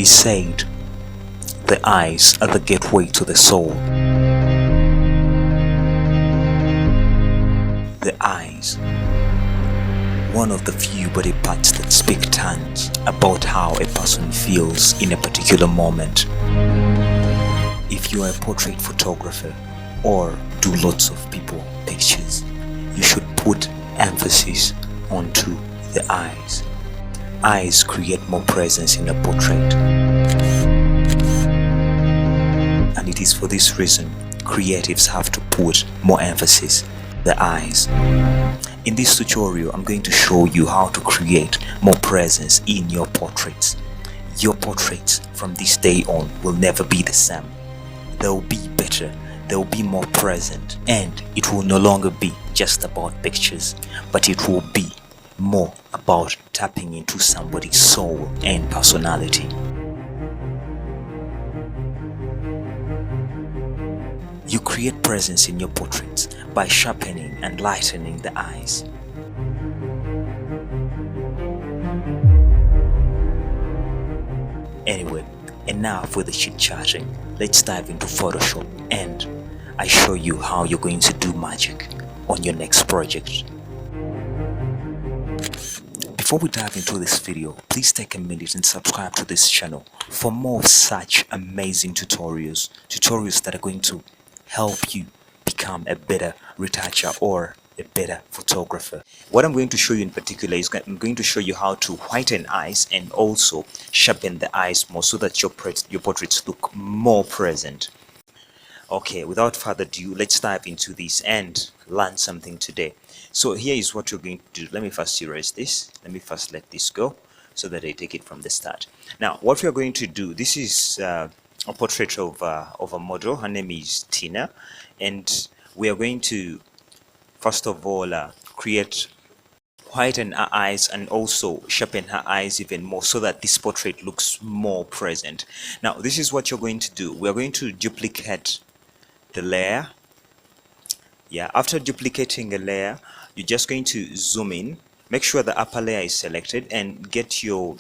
is said, the eyes are the gateway to the soul. The eyes, one of the few body parts that speak tons about how a person feels in a particular moment. If you are a portrait photographer or do lots of people pictures, you should put emphasis onto the eyes. Eyes create more presence in a portrait. And it is for this reason creatives have to put more emphasis on the eyes. In this tutorial, I'm going to show you how to create more presence in your portraits. Your portraits from this day on will never be the same. They'll be better, they'll be more present, and it will no longer be just about pictures, but it will be more about tapping into somebody's soul and personality. You create presence in your portraits by sharpening and lightening the eyes. Anyway, enough with the chit-chatting. Let's dive into Photoshop and I show you how you're going to do magic on your next project. Before we dive into this video, please take a minute and subscribe to this channel for more of such amazing tutorials that are going to help you become a better retoucher or a better photographer. What I'm going to show you in particular is I'm going to show you how to whiten eyes and also sharpen the eyes more so that your portraits look more present. Okay, without further ado, let's dive into this and learn something today. So here is what you're going to do. Let me first erase this. Let me first let this go so that I take it from the start. Now, what we're going to do, this is a portrait of a model. Her name is Tina, and we are going to first of all whiten her eyes and also sharpen her eyes even more so that this portrait looks more present. Now, this is what you're going to do. We're going to duplicate the layer. Yeah, after duplicating a layer, you're just going to zoom in, make sure the upper layer is selected, and get your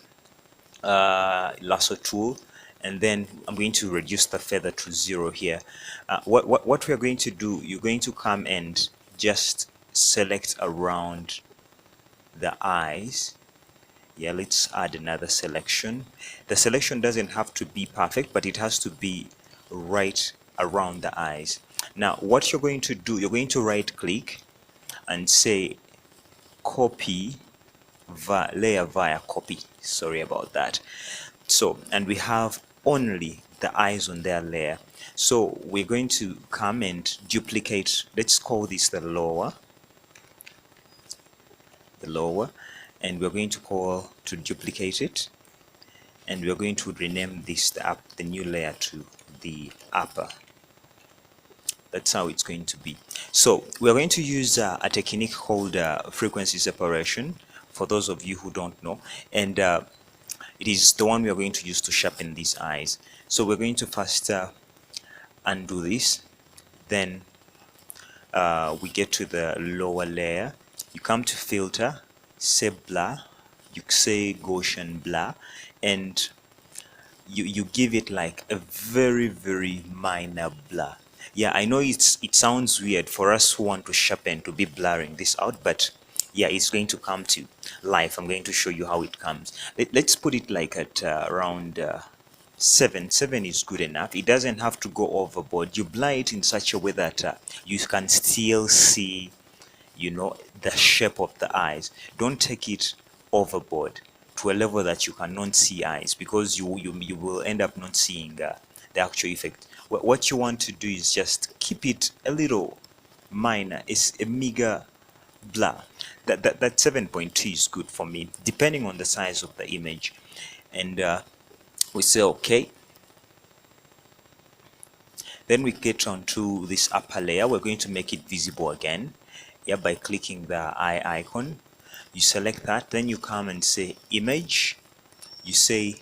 lasso tool, and then I'm going to reduce the feather to 0 here. What we're going to do, you're going to come and just select around the eyes. Yeah, let's add another selection. The selection doesn't have to be perfect, but it has to be right around the eyes. Now, what you're going to do, you're going to right click and say copy layer via copy. Sorry about that. So, and we have only the eyes on their layer. So we're going to come and duplicate, let's call this the lower, and we're going to duplicate it, and we're going to rename this the new layer to the upper. That's how it's going to be. So we're going to use a technique called frequency separation, for those of you who don't know, and it is the one we are going to use to sharpen these eyes. So we're going to first undo this, then we get to the lower layer. You come to filter, say blur, you say Gaussian blur, and you give it like a very minor blur. Yeah, I know it sounds weird for us who want to sharpen to be blurring this out, but yeah, it's going to come to life. I'm going to show you how it comes. Let's put it like at around 7 is good enough. It doesn't have to go overboard. You blur it in such a way that you can still see, you know, the shape of the eyes. Don't take it overboard to a level that you cannot see eyes, because you will end up not seeing the actual effect. What you want to do is just keep it a little minor. It's a meager blur. That 7.2 is good for me, depending on the size of the image. And we say okay. Then we get onto this upper layer. We're going to make it visible again, yeah, by clicking the eye icon. You select that, then you come and say image, you say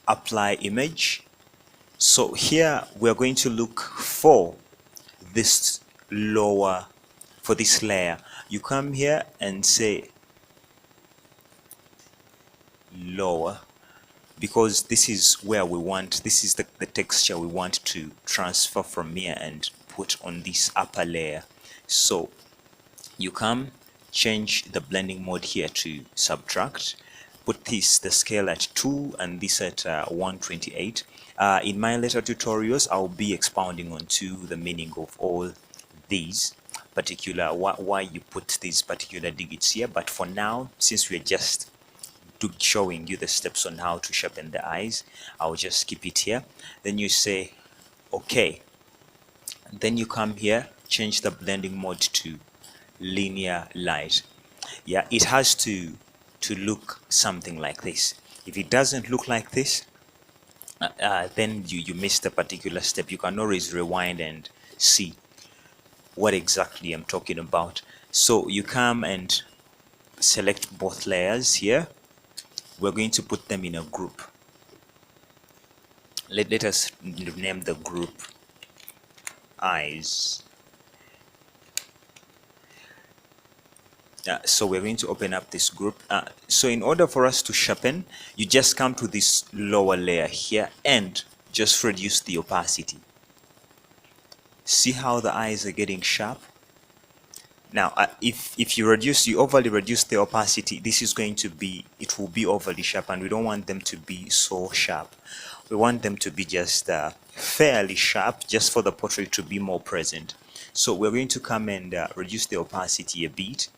apply image. So here we're going to look for this lower, for this layer. You come here and say lower, because this is where we want, this is the texture we want to transfer from here and put on this upper layer. So you come, change the blending mode here to subtract, put the scale at 2 and this at 128. In my later tutorials I'll be expounding on the meaning of all these particular, why you put these particular digits here, but for now, since we're just showing you the steps on how to sharpen the eyes, I'll just keep it here. Then you say okay, and then you come here, change the blending mode to linear light. Yeah, it has to look something like this. If it doesn't look like this, then you missed a particular step. You can always rewind and see what exactly I'm talking about. So you come and select both layers here. We're going to put them in a group. Let us name the group eyes. So we're going to open up this group. So in order for us to sharpen, you just come to this lower layer here and just reduce the opacity. See how the eyes are getting sharp? Now if you overly reduce the opacity, this is going to be, it will be overly sharp, and we don't want them to be so sharp. We want them to be just fairly sharp, just for the portrait to be more present. So we're going to come and reduce the opacity a bit.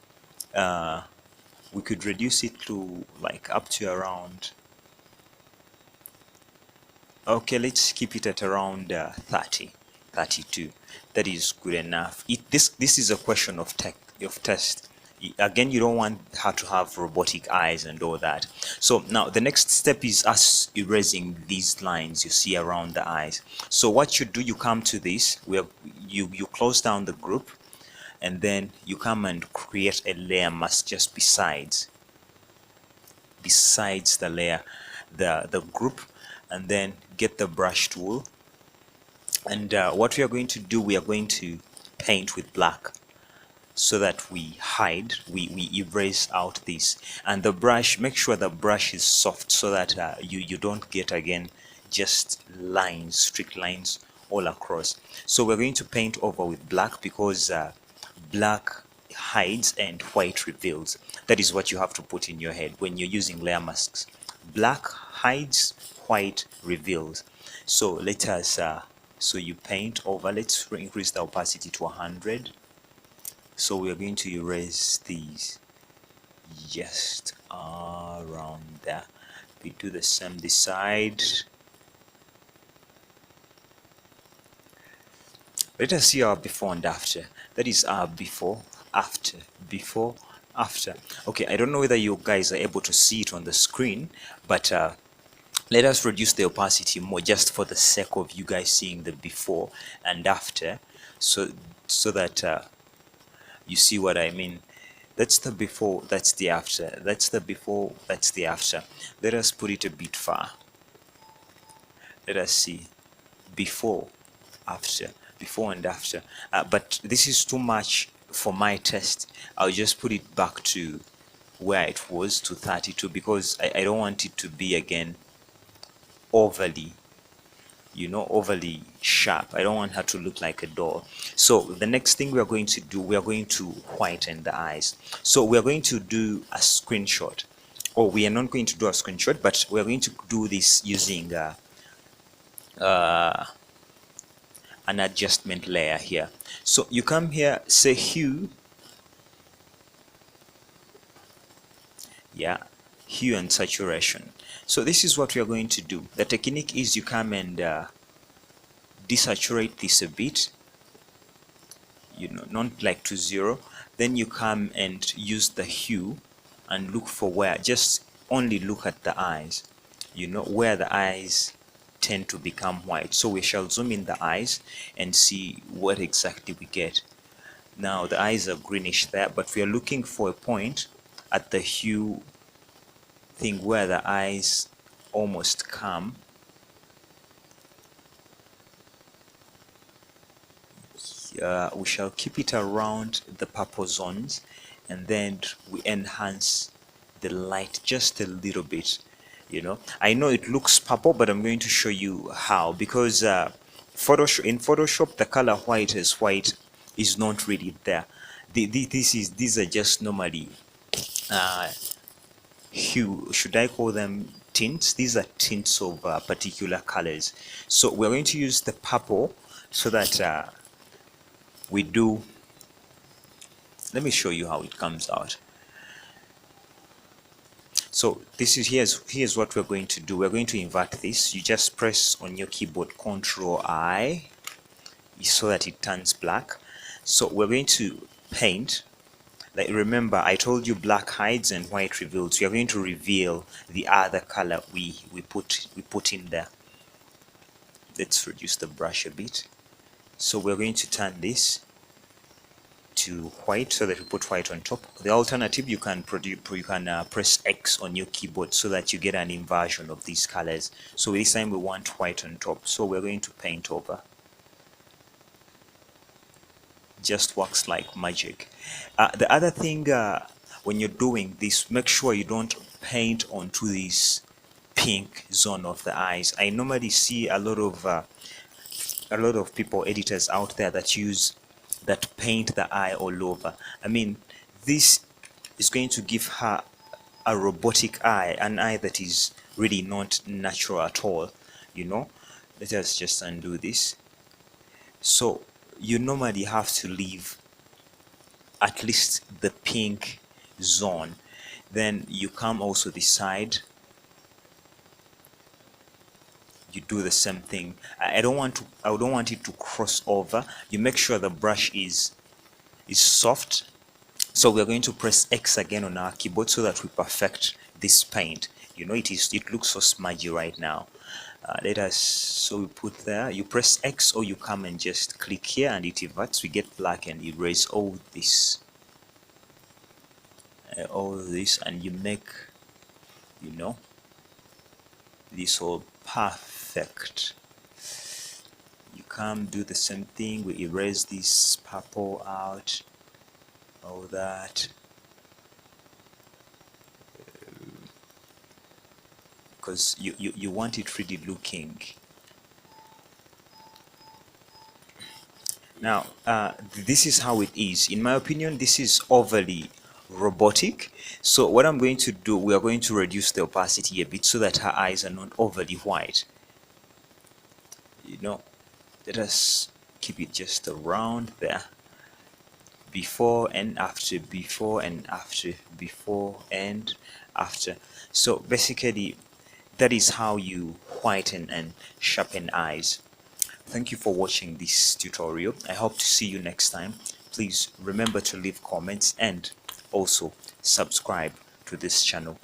We could reduce it to like up to around, okay, let's keep it at around 30, 32. That is good enough. This is a question of test. Again, you don't want her to have robotic eyes and all that. So now the next step is us erasing these lines you see around the eyes. So what you do, you come to this, where you close down the group, and then you come and create a layer mask just besides the layer, the group, and then get the brush tool. And what we are going to do, we are going to paint with black, so that we hide, we erase out this. And the brush, make sure the brush is soft, so that you don't get again just lines, strict lines all across. So we're going to paint over with black, because black hides and white reveals. That is what you have to put in your head when you're using layer masks. Black hides, white reveals. So let us so you paint over. Let's increase the opacity to 100. So we are going to erase these just around there. We do the same this side. Let us see our before and after. That is our before, after, before, after. Okay, I don't know whether you guys are able to see it on the screen, but let us reduce the opacity more, just for the sake of you guys seeing the before and after, so that you see what I mean. That's the before, that's the after. That's the before, that's the after. Let us put it a bit far. Let us see. Before, after, before and after. But this is too much for my test. I'll just put it back to where it was, to 32, because I don't want it to be again overly, overly sharp. I don't want her to look like a doll. So the next thing we are going to do, we are going to whiten the eyes. So we are going to do a screenshot, or we are not going to do a screenshot, but we are going to do this using an adjustment layer here. So you come here, say hue, yeah, hue and saturation. So this is what we are going to do. The technique is you come and desaturate this a bit, not like to 0. Then you come and use the hue and look for where, just only look at the eyes, where the eyes tend to become white. So we shall zoom in the eyes and see what exactly we get. Now the eyes are greenish there, but we are looking for a point at the hue thing where the eyes almost come. We shall keep it around the purple zones, and then we enhance the light just a little bit. You know, I know it looks purple, but I'm going to show you how, because in Photoshop the color white is not really there. These are just normally hue, should I call them tints? These are tints of particular colors. So we're going to use the purple so that we do. Let me show you how it comes out. So this is here's what we're going to do. We're going to invert this. You just press on your keyboard Control I so that it turns black. So we're going to paint. Like, remember, I told you black hides and white reveals. We are going to reveal the other color we put in there. Let's reduce the brush a bit. So we're going to turn this to white so that we put white on top. The alternative, you can press X on your keyboard so that you get an inversion of these colors. So this time we want white on top, so we're going to paint over. Just works like magic. The other thing, when you're doing this, make sure you don't paint onto this pink zone of the eyes. I normally see a lot of people, editors out there, that paint the eye all over. I mean, this is going to give her a robotic eye, an eye that is really not natural at all, you know. Let us just undo this. So you normally have to leave at least the pink zone. Then you come also this side, you do the same thing. I don't want it to cross over. You make sure the brush is soft. So we're going to press X again on our keyboard so that we perfect this paint. You know, it looks so smudgy right now. So we put there, you press X, or you come and just click here and it inverts. We get black and erase all this, and you make, you know, this all perfect. You come, do the same thing. We erase this purple out, all that, because you want it really looking. Now this is how it is. In my opinion, this is overly robotic. So what I'm going to do, we are going to reduce the opacity a bit so that her eyes are not overly white. You know, let us keep it just around there. Before and after, before and after, before and after. So basically, that is how you whiten and sharpen eyes. Thank you for watching this tutorial. I hope to see you next time. Please remember to leave comments and also subscribe to this channel.